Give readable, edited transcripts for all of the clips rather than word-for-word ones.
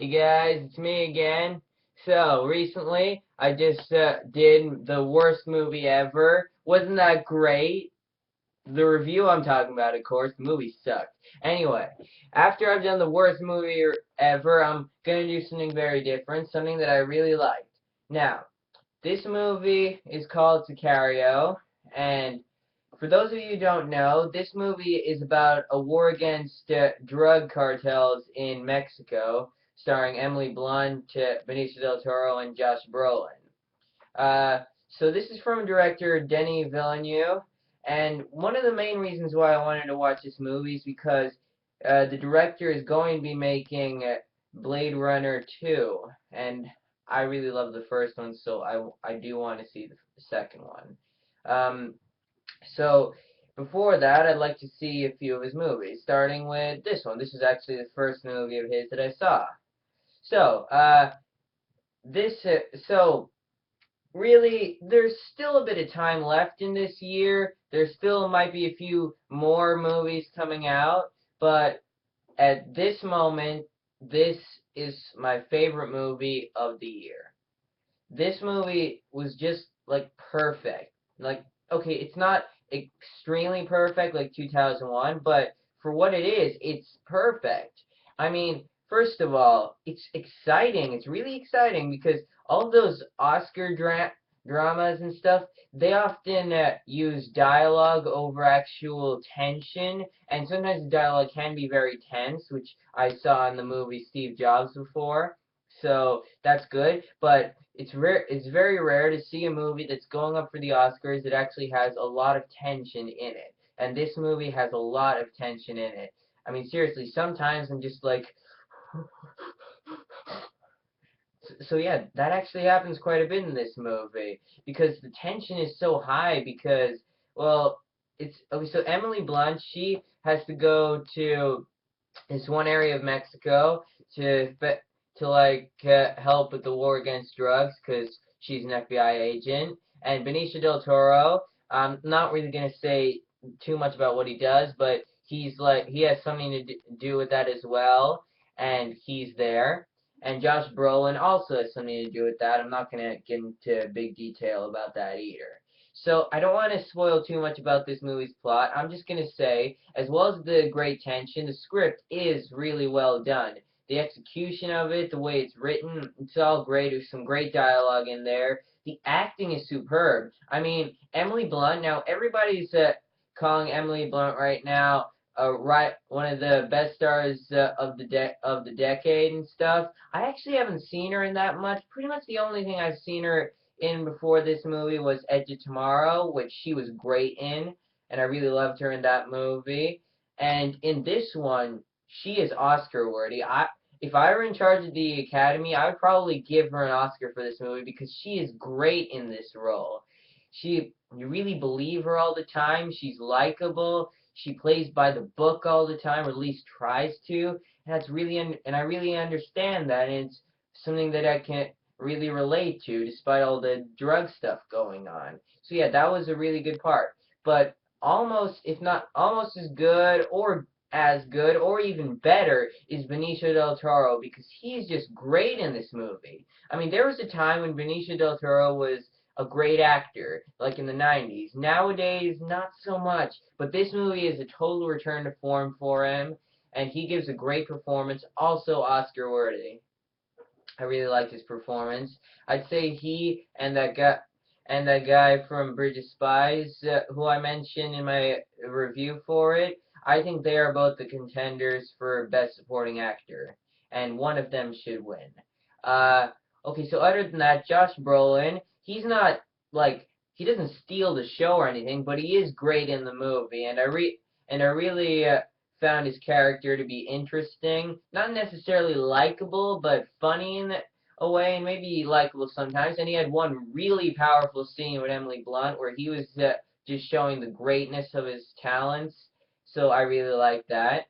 Hey guys, it's me again. So, recently, I just did the worst movie ever. Wasn't that great? The review I'm talking about, of course, the movie sucked. Anyway, after I've done the worst movie ever, I'm gonna do something very different, something that I really liked. Now, this movie is called Sicario, and for those of you who don't know, this movie is about a war against drug cartels in Mexico, starring Emily Blunt, Benicio del Toro, and Josh Brolin. So this is from director Denis Villeneuve, and one of the main reasons why I wanted to watch this movie is because the director is going to be making Blade Runner 2, and I really love the first one, so I do want to see the second one. Um, so before that, I'd like to see a few of his movies, starting with this one. This is actually the first movie of his that I saw. So, this, so really, there's still a bit of time left in this year. There still might be a few more movies coming out, but at this moment, this is my favorite movie of the year. This movie was just like perfect. Like, okay, it's not extremely perfect like 2001, but for what it is, it's perfect. I mean, first of all, it's exciting. It's really exciting because all those Oscar dramas and stuff, they often use dialogue over actual tension, and sometimes the dialogue can be very tense, which I saw in the movie Steve Jobs before. So that's good, but it's rare. It's very rare to see a movie that's going up for the Oscars that actually has a lot of tension in it. And this movie has a lot of tension in it. I mean, seriously, sometimes I'm just like, so yeah, that actually happens quite a bit in this movie because the tension is so high because, well, it's okay. So Emily Blunt, she has to go to this one area of Mexico to help with the war against drugs because she's an FBI agent. And Benicio del Toro, I'm not really gonna say too much about what he does, but he has something to do with that as well, and he's there. And Josh Brolin also has something to do with that. I'm not gonna get into big detail about that either. So I don't want to spoil too much about this movie's plot. I'm just going to say, as well as the great tension, the script is really well done. The execution of it, the way it's written, it's all great. There's some great dialogue in there. The acting is superb. I mean, Emily Blunt, now everybody's calling Emily Blunt right now one of the best stars of the decade and stuff. I actually haven't seen her in that much. Pretty much the only thing I've seen her in before this movie was Edge of Tomorrow, which she was great in, and I really loved her in that movie. And in this one, she is Oscar worthy. If I were in charge of the Academy, I would probably give her an Oscar for this movie because she is great in this role. You really believe her all the time. She's likable. She plays by the book all the time, or at least tries to. And that's and I really understand that. And it's something that I can really relate to, despite all the drug stuff going on. So yeah, that was a really good part. But almost, if not almost as good, or even better, is Benicio del Toro because he's just great in this movie. I mean, there was a time when Benicio del Toro was a great actor, like in the 90s. Nowadays, not so much. But this movie is a total return to form for him, and he gives a great performance, also Oscar worthy. I really liked his performance. I'd say he and that guy from Bridge of Spies, who I mentioned in my review for it, I think they are both the contenders for Best Supporting Actor, and one of them should win. Uh, okay, so other than that, Josh Brolin, he's not like he doesn't steal the show or anything, but he is great in the movie, and I really found his character to be interesting. Not necessarily likable, but funny in a way, and maybe likable sometimes. And he had one really powerful scene with Emily Blunt where he was just showing the greatness of his talents. So I really like that.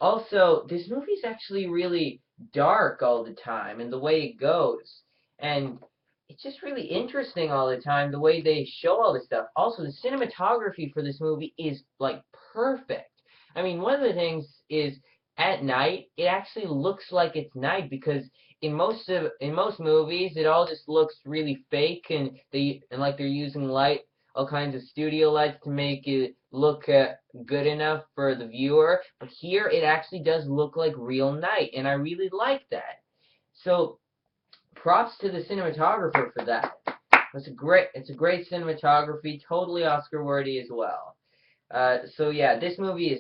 Also, this movie's actually really dark all the time in the way it goes. And it's just really interesting all the time, the way they show all this stuff. Also, the cinematography for this movie is like perfect. I mean, one of the things is at night, it actually looks like it's night because in most movies it all just looks really fake and like they're using all kinds of studio lights to make it look good enough for the viewer. But here it actually does look like real night, and I really like that. So props to the cinematographer for that. It's a great cinematography, totally Oscar worthy as well. So yeah, this movie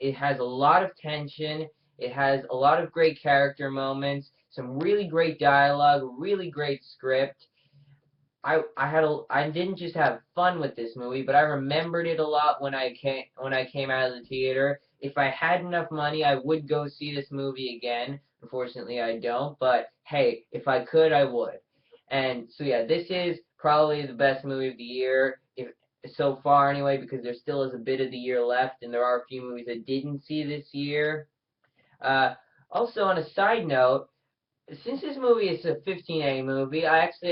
it has a lot of tension. It has a lot of great character moments, some really great dialogue, really great script. I didn't just have fun with this movie, but I remembered it a lot when I came out of the theater. If I had enough money, I would go see this movie again. Unfortunately, I don't, but hey, if I could, I would. And so yeah, this is probably the best movie of the year, if so far anyway, because there still is a bit of the year left, and there are a few movies I didn't see this year. Uh, Also, on a side note, since this movie is a 15A movie, I actually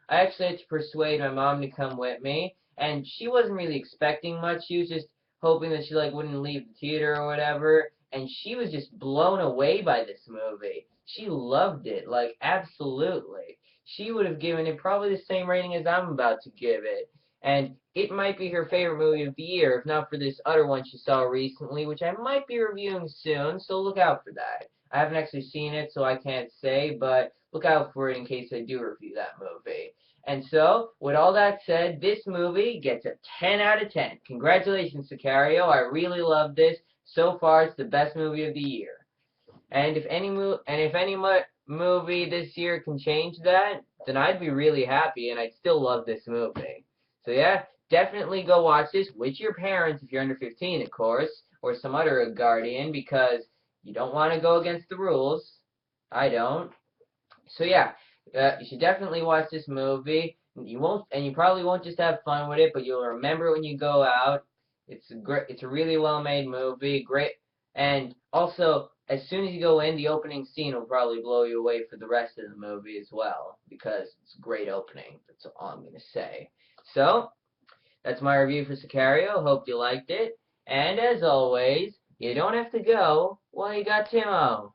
had to persuade my mom to come with me, and she wasn't really expecting much. She was just hoping that she like wouldn't leave the theater or whatever, and she was just blown away by this movie. She loved it, like absolutely. She would have given it probably the same rating as I'm about to give it. And it might be her favorite movie of the year, if not for this other one she saw recently, which I might be reviewing soon, so look out for that. I haven't actually seen it, so I can't say, but look out for it in case I do review that movie. And so, with all that said, this movie gets a 10 out of 10. Congratulations, Sicario. I really love this. So far, it's the best movie of the year. And if any movie this year can change that, then I'd be really happy, and I'd still love this movie. So yeah, definitely go watch this with your parents if you're under 15, of course, or some other guardian, because you don't want to go against the rules. I don't. So yeah, you should definitely watch this movie. You probably won't just have fun with it, but you'll remember when you go out. It's a really well made movie, great, and also as soon as you go in, the opening scene will probably blow you away for the rest of the movie as well, because it's a great opening. That's all I'm gonna say. So that's my review for Sicario. Hope you liked it, and as always, you don't have to go. Well, you got Timo.